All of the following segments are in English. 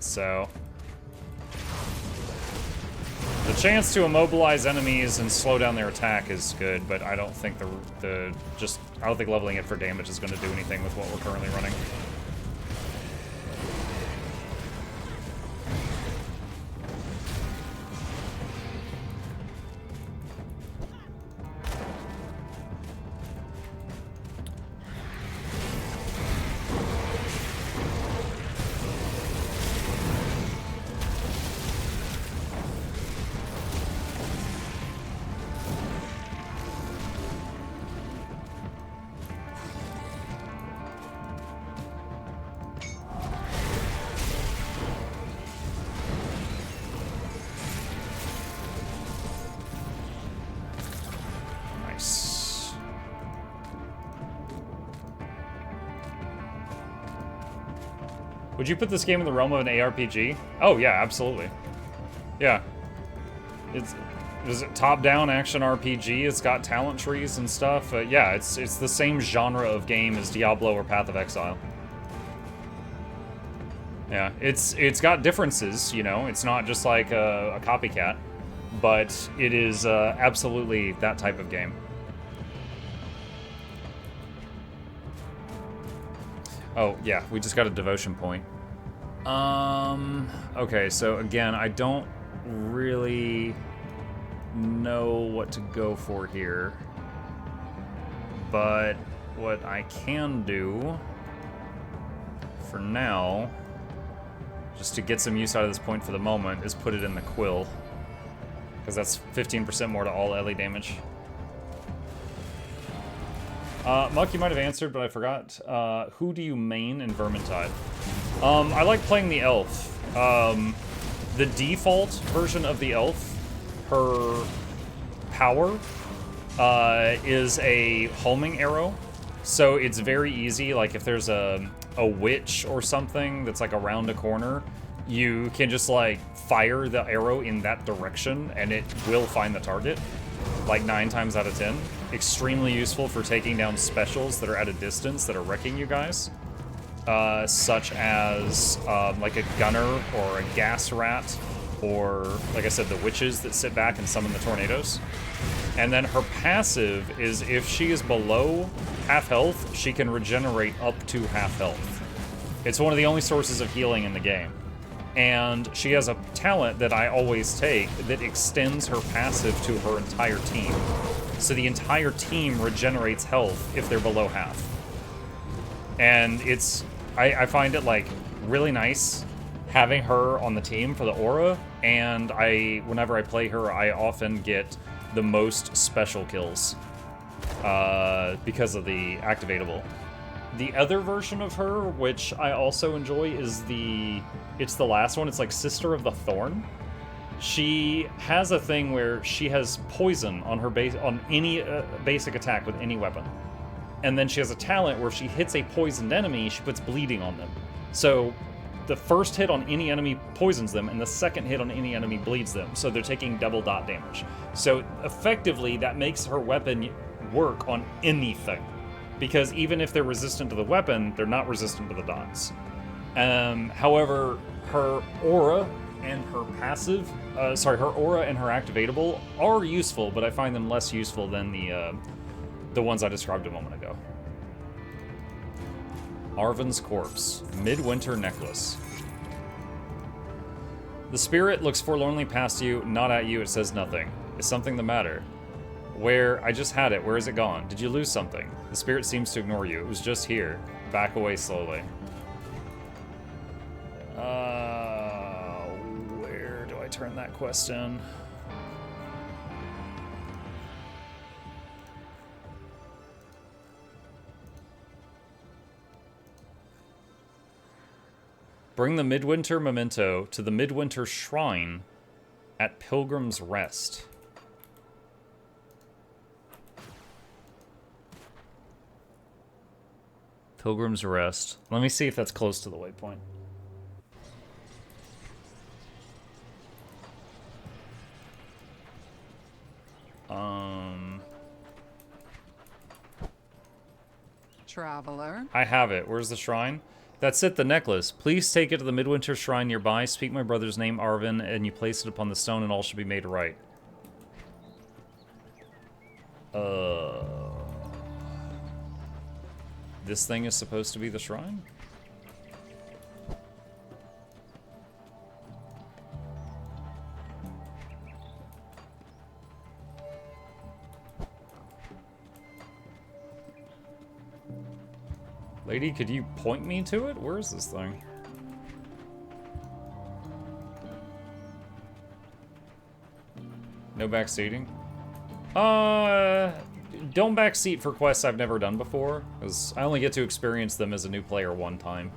So the chance to immobilize enemies and slow down their attack is good, but I don't think I don't think leveling it for damage is going to do anything with what we're currently running. Would you put this game in the realm of an ARPG? Oh yeah, absolutely. Yeah. It's top-down action RPG. It's got talent trees and stuff. Yeah, it's the same genre of game as Diablo or Path of Exile. Yeah, it's got differences, you know. It's not just like a copycat, but it is absolutely that type of game. Oh, yeah, we just got a devotion point. Okay, so again, I don't really know what to go for here. But what I can do for now, just to get some use out of this point for the moment, is put it in the Quill. Because that's 15% more to all Ellie damage. Muck, you might have answered, but I forgot. Who do you main in Vermintide? I like playing the elf. The default version of the elf, her power, is a homing arrow. So it's very easy, like if there's a witch or something that's like around a corner, you can just like fire the arrow in that direction and it will find the target, like 9 times out of 10. Extremely useful for taking down specials that are at a distance that are wrecking you guys. Such as like a gunner or a gas rat, or like I said, the witches that sit back and summon the tornadoes. And then her passive is if she is below half health, she can regenerate up to half health. It's one of the only sources of healing in the game. And she has a talent that I always take that extends her passive to her entire team. So the entire team regenerates health if they're below half. And it's, I find it like really nice having her on the team for the aura, and whenever I play her, I often get the most special kills because of the activatable. The other version of her, which I also enjoy, is it's the last one. It's like Sister of the Thorn. She has a thing where she has poison on her on any basic attack with any weapon. And then she has a talent where if she hits a poisoned enemy, she puts bleeding on them. So the first hit on any enemy poisons them, and the second hit on any enemy bleeds them. So they're taking double dot damage. So effectively, that makes her weapon work on anything. Because even if they're resistant to the weapon, they're not resistant to the dots. However, her aura and her passive, her aura and her activatable are useful, but I find them less useful than the ones I described a moment ago. Arven's Corpse, Midwinter Necklace. The spirit looks forlornly past you, not at you, it says nothing. Is something the matter? Where? I just had it. Where is it gone? Did you lose something? The spirit seems to ignore you. It was just here. Back away slowly. Where do I turn that quest in? Bring the Midwinter Memento to the Midwinter Shrine at Pilgrim's Rest. Pilgrim's Rest. Let me see if that's close to the waypoint. Traveler. I have it. Where's the shrine? That's it, the necklace. Please take it to the Midwinter Shrine nearby, speak my brother's name, Arvin, and you place it upon the stone and all should be made right. This thing is supposed to be the shrine? Lady, could you point me to it? Where is this thing? No backseating? Don't backseat for quests I've never done before, because I only get to experience them as a new player one time.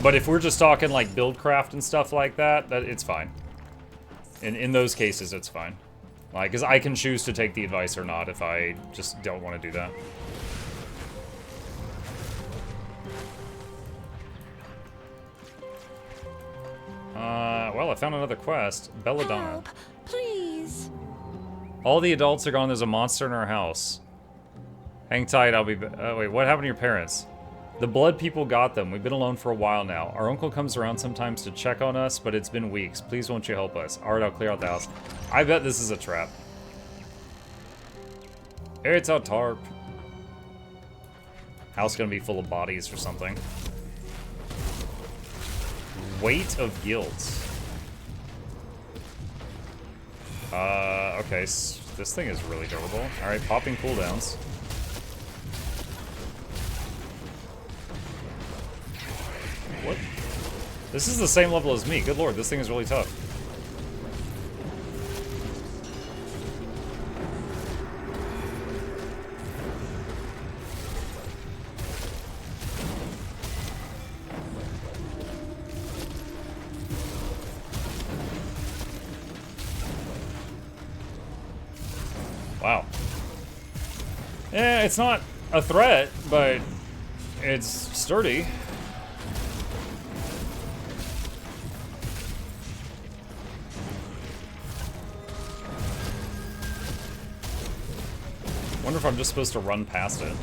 But if we're just talking like buildcraft and stuff like that, it's fine. In those cases, it's fine. Like, because I can choose to take the advice or not if I just don't want to do that. Well, I found another quest. Belladonna. Help, please. All the adults are gone. There's a monster in our house. Hang tight, I'll be... wait, what happened to your parents? The blood people got them. We've been alone for a while now. Our uncle comes around sometimes to check on us, but it's been weeks. Please won't you help us? Alright, I'll clear out the house. I bet this is a trap. It's a tarp. House gonna be full of bodies or something. Weight of guilt. Okay, this thing is really durable. Alright, popping cooldowns. What? This is the same level as me. Good lord, this thing is really tough. Wow. Yeah, it's not a threat, but it's sturdy. Wonder if I'm just supposed to run past it.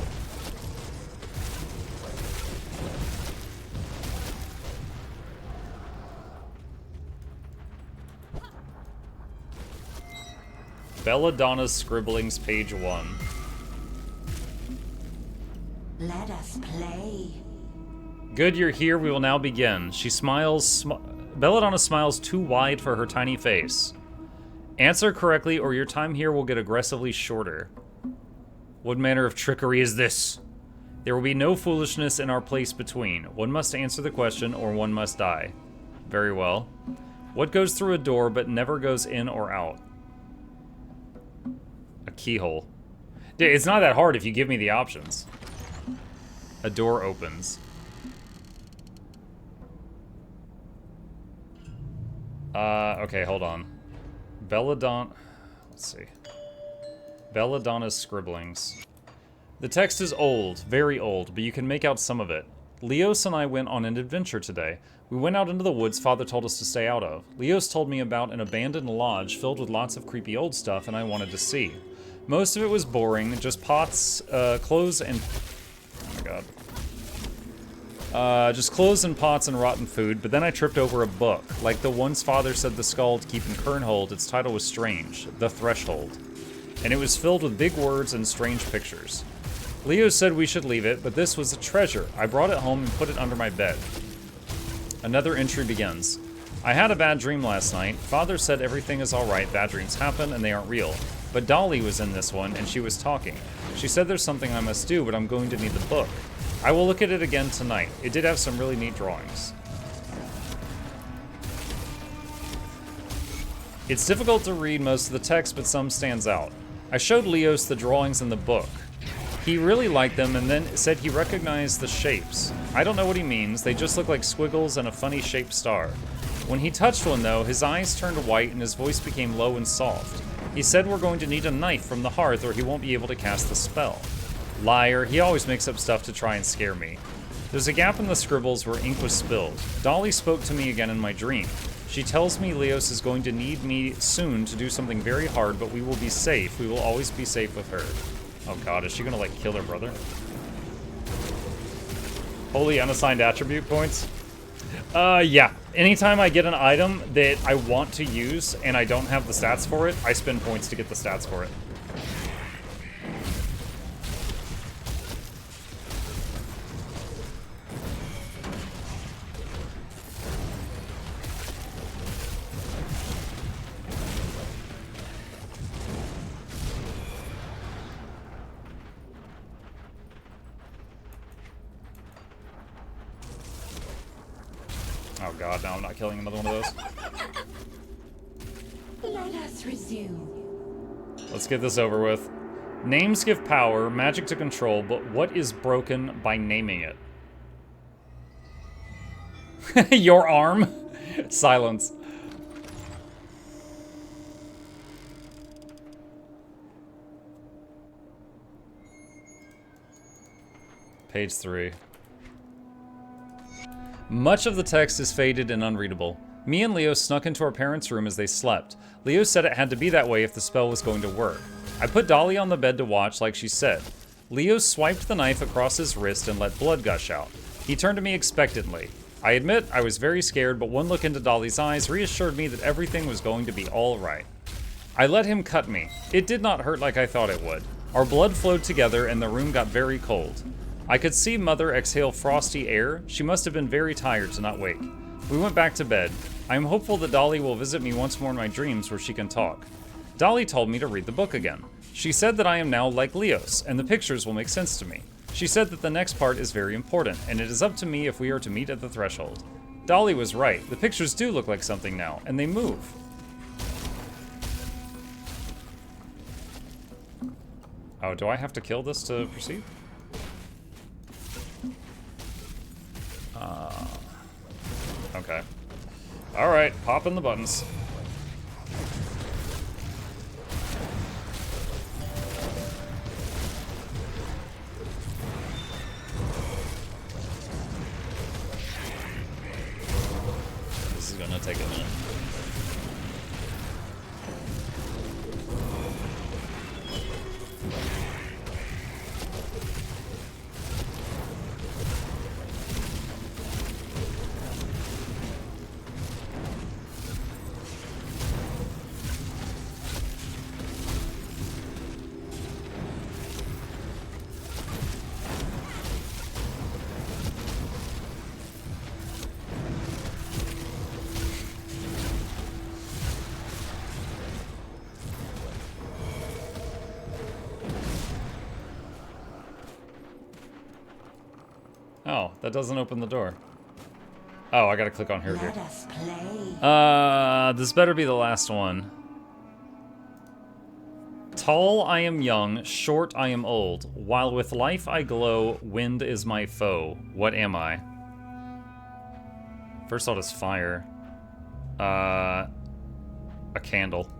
Belladonna's Scribblings, page 1. Let us play. Good, you're here. We will now begin. She smiles. Belladonna smiles too wide for her tiny face. Answer correctly, or your time here will get aggressively shorter. What manner of trickery is this? There will be no foolishness in our place between. One must answer the question, or one must die. Very well. What goes through a door but never goes in or out? A keyhole. Dude, it's not that hard if you give me the options. A door opens. Okay, hold on. Belladonna... Let's see. Belladonna's Scribblings. The text is old, very old, but you can make out some of it. Leos and I went on an adventure today. We went out into the woods Father told us to stay out of. Leos told me about an abandoned lodge filled with lots of creepy old stuff, and I wanted to see. Most of it was boring, just pots, clothes, and... Oh my god. Just clothes and pots and rotten food, but then I tripped over a book. Like the ones Father said the skull to keep in Kernhold, its title was strange, The Threshold. And it was filled with big words and strange pictures. Leo said we should leave it, but this was a treasure. I brought it home and put it under my bed. Another entry begins. I had a bad dream last night. Father said everything is alright, bad dreams happen, and they aren't real. But Dolly was in this one, and she was talking. She said there's something I must do, but I'm going to need the book. I will look at it again tonight. It did have some really neat drawings. It's difficult to read most of the text, but some stands out. I showed Leos the drawings in the book. He really liked them and then said he recognized the shapes. I don't know what he means, they just look like squiggles and a funny shaped star. When he touched one though, his eyes turned white and his voice became low and soft. He said we're going to need a knife from the hearth or he won't be able to cast the spell. Liar, he always makes up stuff to try and scare me. There's a gap in the scribbles where ink was spilled. Dolly spoke to me again in my dream. She tells me Leos is going to need me soon to do something very hard, but we will be safe. We will always be safe with her. Oh god, is she gonna, like, kill her brother? Holy unassigned attribute points? Yeah. Anytime I get an item that I want to use and I don't have the stats for it, I spend points to get the stats for it. Oh god, no, I'm not killing another one of those. Let us resume. Let's get this over with. Names give power, magic to control, but what is broken by naming it? Your arm? Silence. Page 3. Much of the text is faded and unreadable. Me and Leo snuck into our parents' room as they slept. Leo said it had to be that way if the spell was going to work. I put Dolly on the bed to watch like she said. Leo swiped the knife across his wrist and let blood gush out. He turned to me expectantly. I admit I was very scared, but one look into Dolly's eyes reassured me that everything was going to be all right. I let him cut me. It did not hurt like I thought it would. Our blood flowed together and the room got very cold. I could see Mother exhale frosty air. She must have been very tired to not wake. We went back to bed. I am hopeful that Dolly will visit me once more in my dreams where she can talk. Dolly told me to read the book again. She said that I am now like Leos, and the pictures will make sense to me. She said that the next part is very important, and it is up to me if we are to meet at the threshold. Dolly was right. The pictures do look like something now, and they move. Oh, do I have to kill this to proceed? Okay. Alright, popping the buttons. This is gonna take a minute. Oh, that doesn't open the door. Oh, I gotta click on here. Let us play. This better be the last one. Tall I am young, short I am old. While with life I glow, wind is my foe. What am I? First I'll just fire. A candle.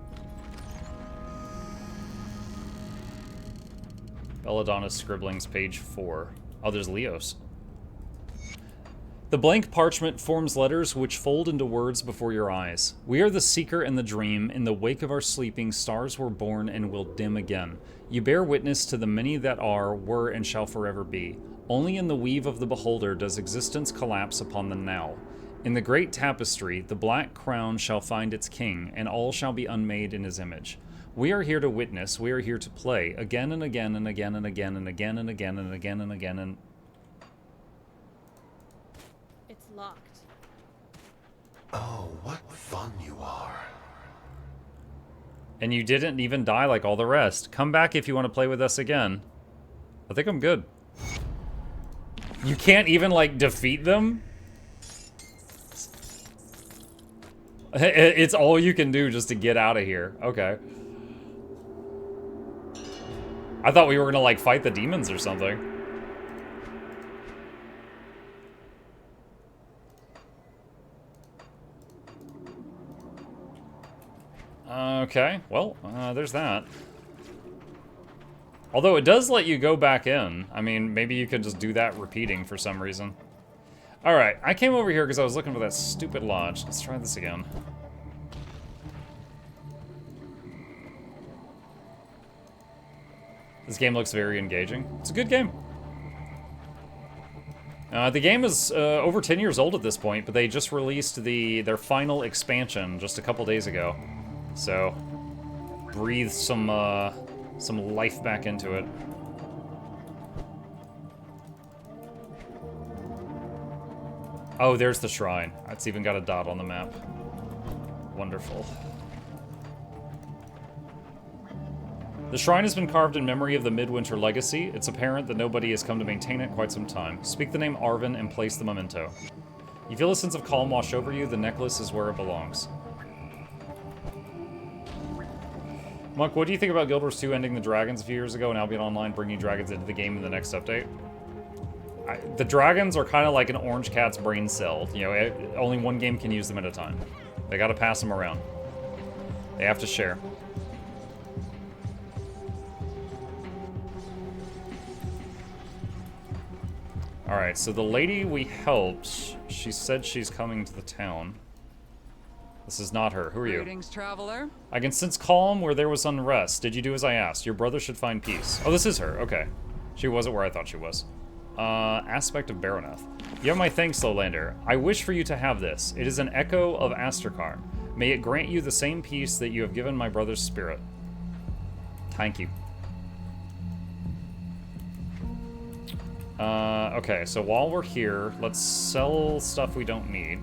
Belladonna's Scribblings, page 4. Oh, there's Leos. The blank parchment forms letters which fold into words before your eyes. We are the seeker and the dream. In the wake of our sleeping, stars were born and will dim again. You bear witness to the many that are, were, and shall forever be. Only in the weave of the beholder does existence collapse upon the now. In the great tapestry, the black crown shall find its king, and all shall be unmade in his image. We are here to witness, we are here to play, again and again and again and again and again and again and again and again and... It's locked. Oh, what fun you are. And you didn't even die like all the rest. Come back if you want to play with us again. I think I'm good. You can't even, like, defeat them? It's all you can do just to get out of here. Okay. I thought we were gonna, like, fight the demons or something. Okay, well, there's that. Although it does let you go back in. I mean, maybe you could just do that repeating for some reason. Alright, I came over here because I was looking for that stupid lodge. Let's try this again. This game looks very engaging. It's a good game. The game is over 10 years old at this point, but they just released their final expansion just a couple days ago. So, breathe some life back into it. Oh, there's the shrine. It's even got a dot on the map. Wonderful. The shrine has been carved in memory of the Midwinter legacy. It's apparent that nobody has come to maintain it quite some time. Speak the name Arvin and place the memento. You feel a sense of calm wash over you. The necklace is where it belongs. Monk, what do you think about Guild Wars 2 ending the dragons a few years ago and Albion Online bringing dragons into the game in the next update? The dragons are kind of like an orange cat's brain cell. You know, only one game can use them at a time. They gotta pass them around. They have to share. Alright, so the lady we helped, she said she's coming to the town. This is not her. Who are you? Greetings, traveler. I can sense calm where there was unrest. Did you do as I asked? Your brother should find peace. Oh, this is her. Okay. She wasn't where I thought she was. Aspect of Baroneth. You have my thanks, Lowlander. I wish for you to have this. It is an echo of Asterkarn. May it grant you the same peace that you have given my brother's spirit. Thank you. Okay, so while we're here, let's sell stuff we don't need.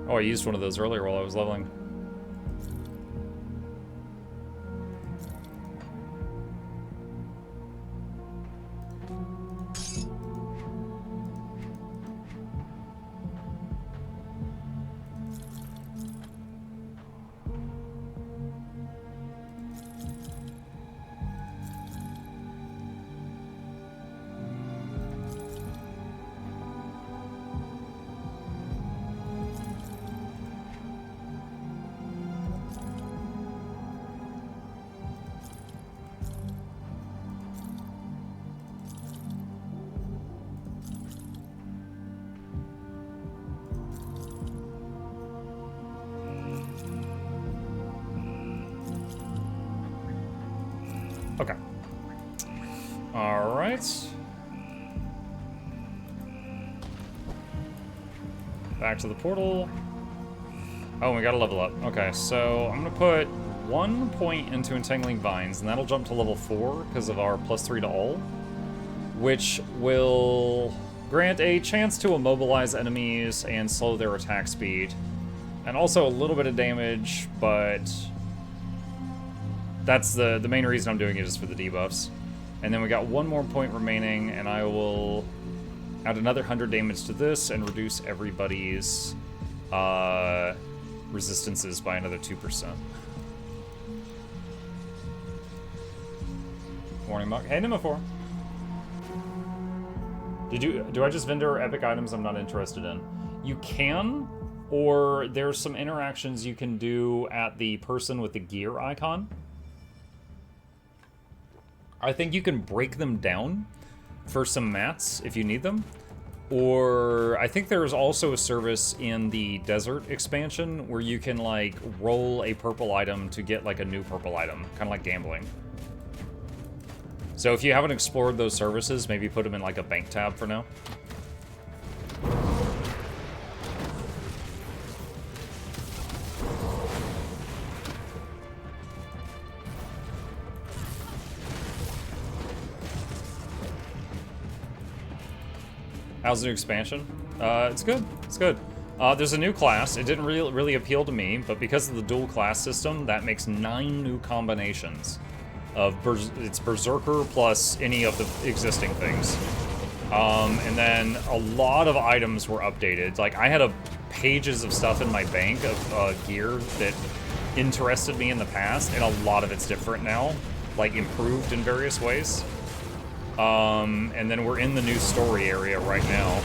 Oh, I used one of those earlier while I was leveling. Okay. Alright. Back to the portal. Oh, we gotta level up. Okay, so I'm gonna put 1 point into Entangling Vines, and that'll jump to level 4 because of our +3 to all, which will grant a chance to immobilize enemies and slow their attack speed. And also a little bit of damage, but that's the main reason I'm doing it is for the debuffs. And then we got 1 more point remaining, and I will add another 100 damage to this and reduce everybody's resistances by another 2%. Morning, Muck. Hey, number 4. Do I just vendor epic items I'm not interested in? You can, or there's some interactions you can do at the person with the gear icon. I think you can break them down for some mats if you need them. Or I think there's also a service in the desert expansion where you can like roll a purple item to get like a new purple item, kind of like gambling. So if you haven't explored those services, maybe put them in like a bank tab for now. How's the new expansion? It's good. It's good. There's a new class. It didn't really appeal to me, but because of the dual class system, that makes 9 new combinations of it's Berserker plus any of the existing things. And then a lot of items were updated. Like, I had pages of stuff in my bank of gear that interested me in the past, and a lot of it's different now, like improved in various ways. And then we're in the new story area right now.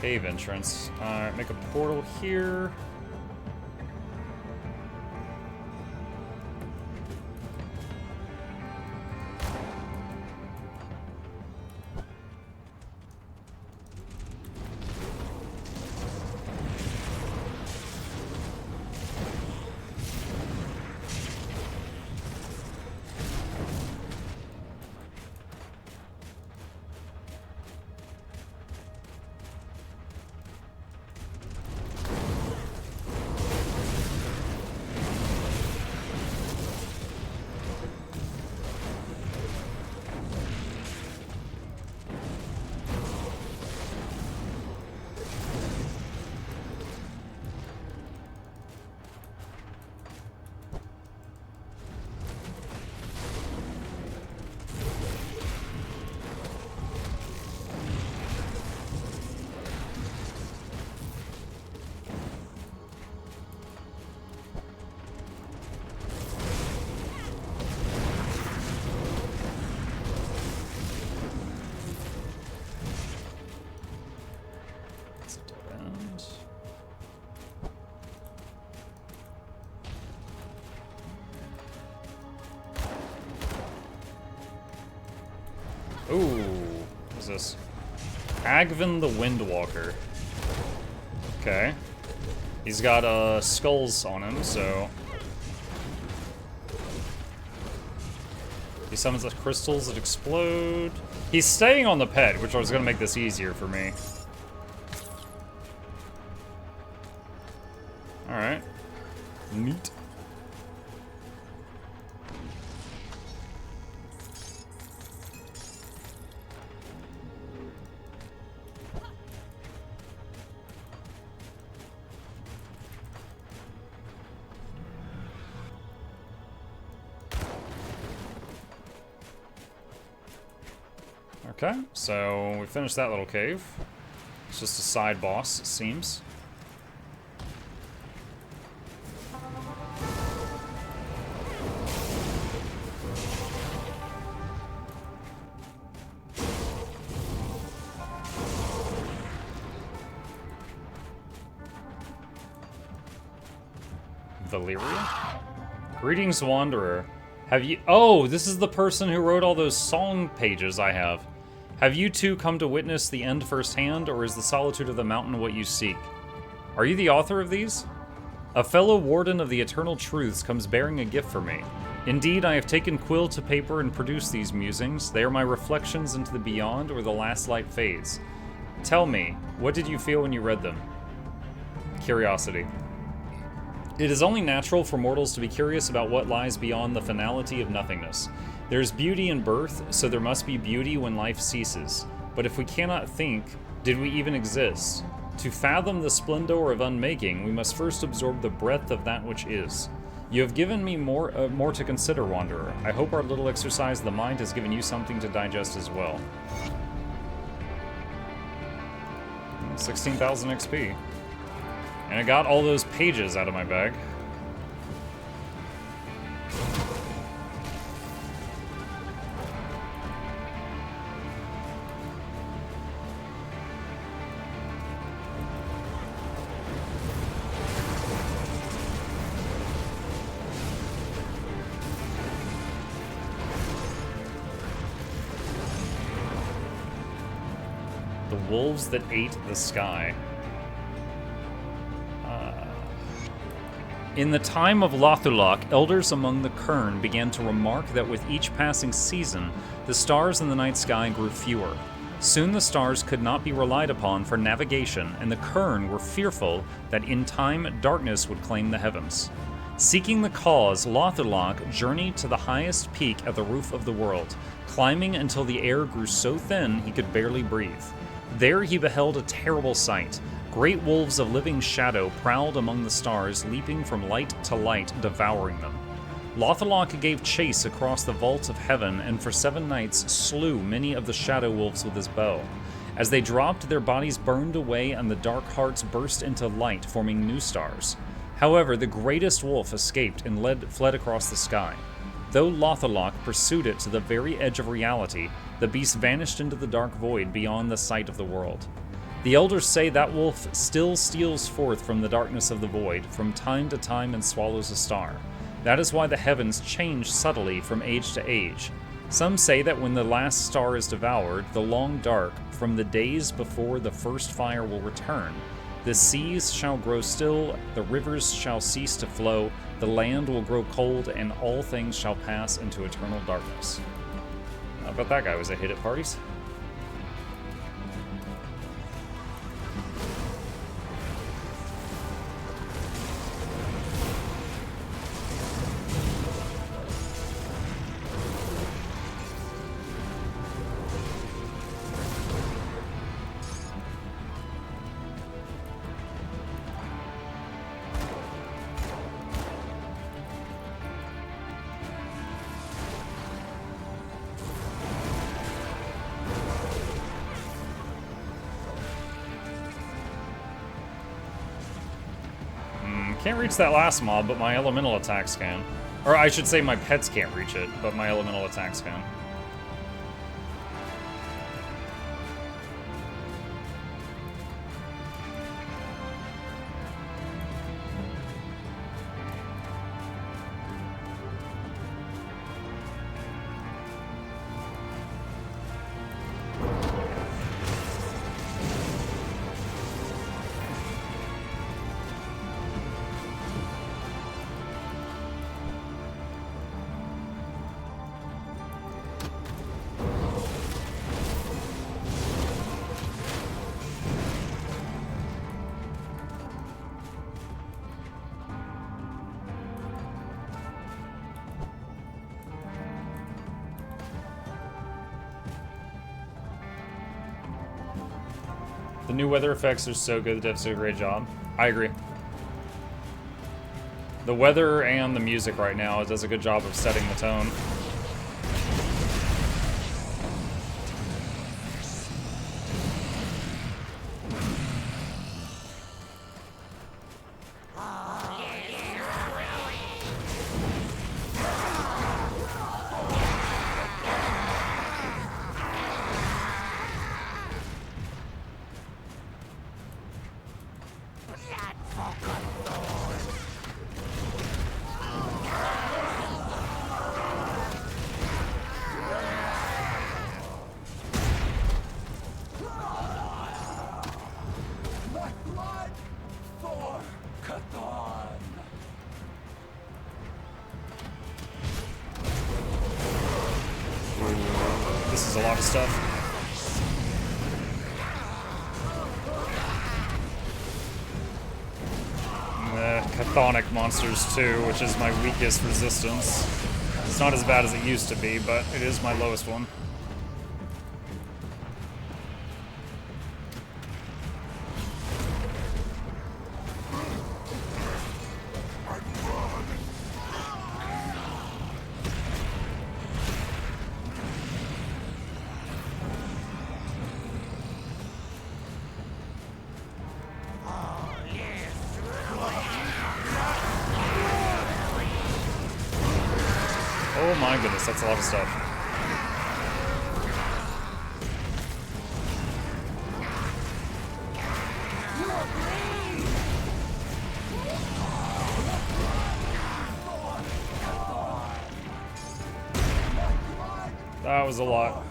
Cave entrance. Alright, make a portal here. Ooh, what is this? Agvin the Windwalker. Okay. He's got skulls on him, so... He summons the crystals that explode. He's staying on the pet, which was going to make this easier for me. Alright. Neat. Okay, so we finished that little cave. It's just a side boss, it seems. Valyria? Greetings, Wanderer. Have you... Oh, this is the person who wrote all those song pages I have. Have you two come to witness the end firsthand, or is the solitude of the mountain what you seek? Are you the author of these? A fellow warden of the eternal truths comes bearing a gift for me. Indeed, I have taken quill to paper and produced these musings. They are my reflections into the beyond, where the last light fades. Tell me, what did you feel when you read them? Curiosity. It is only natural for mortals to be curious about what lies beyond the finality of nothingness. There is beauty in birth, so there must be beauty when life ceases. But if we cannot think, did we even exist? To fathom the splendor of unmaking, we must first absorb the breadth of that which is. You have given me more to consider, Wanderer. I hope our little exercise of the mind has given you something to digest as well. 16,000 XP. And I got all those pages out of my bag. The wolves that ate the sky. In the time of Lothulok, elders among the Kern began to remark that with each passing season, the stars in the night sky grew fewer. Soon the stars could not be relied upon for navigation, and the Kern were fearful that in time darkness would claim the heavens. Seeking the cause, Lothulok journeyed to the highest peak at the roof of the world, climbing until the air grew so thin he could barely breathe. There he beheld a terrible sight. Great wolves of living shadow prowled among the stars, leaping from light to light, devouring them. Lothulok gave chase across the vault of heaven, and for 7 nights slew many of the shadow wolves with his bow. As they dropped, their bodies burned away, and the dark hearts burst into light, forming new stars. However, the greatest wolf escaped and fled across the sky. Though Lothulok pursued it to the very edge of reality, the beast vanished into the dark void beyond the sight of the world. The elders say that wolf still steals forth from the darkness of the void from time to time and swallows a star. That is why the heavens change subtly from age to age. Some say that when the last star is devoured, the long dark, from the days before the first fire will return. The seas shall grow still, the rivers shall cease to flow, the land will grow cold, and all things shall pass into eternal darkness. I bet that guy was a hit at parties. Can't reach that last mob, but my elemental attacks can. Or I should say my pets can't reach it, but my elemental attacks can. The new weather effects are so good, the devs did a great job. I agree. The weather and the music right now does a good job of setting the tone. This is a lot of stuff. Chthonic monsters too, which is my weakest resistance. It's not as bad as it used to be, but it is my lowest one. Oh my goodness, that's a lot of stuff. That was a lot.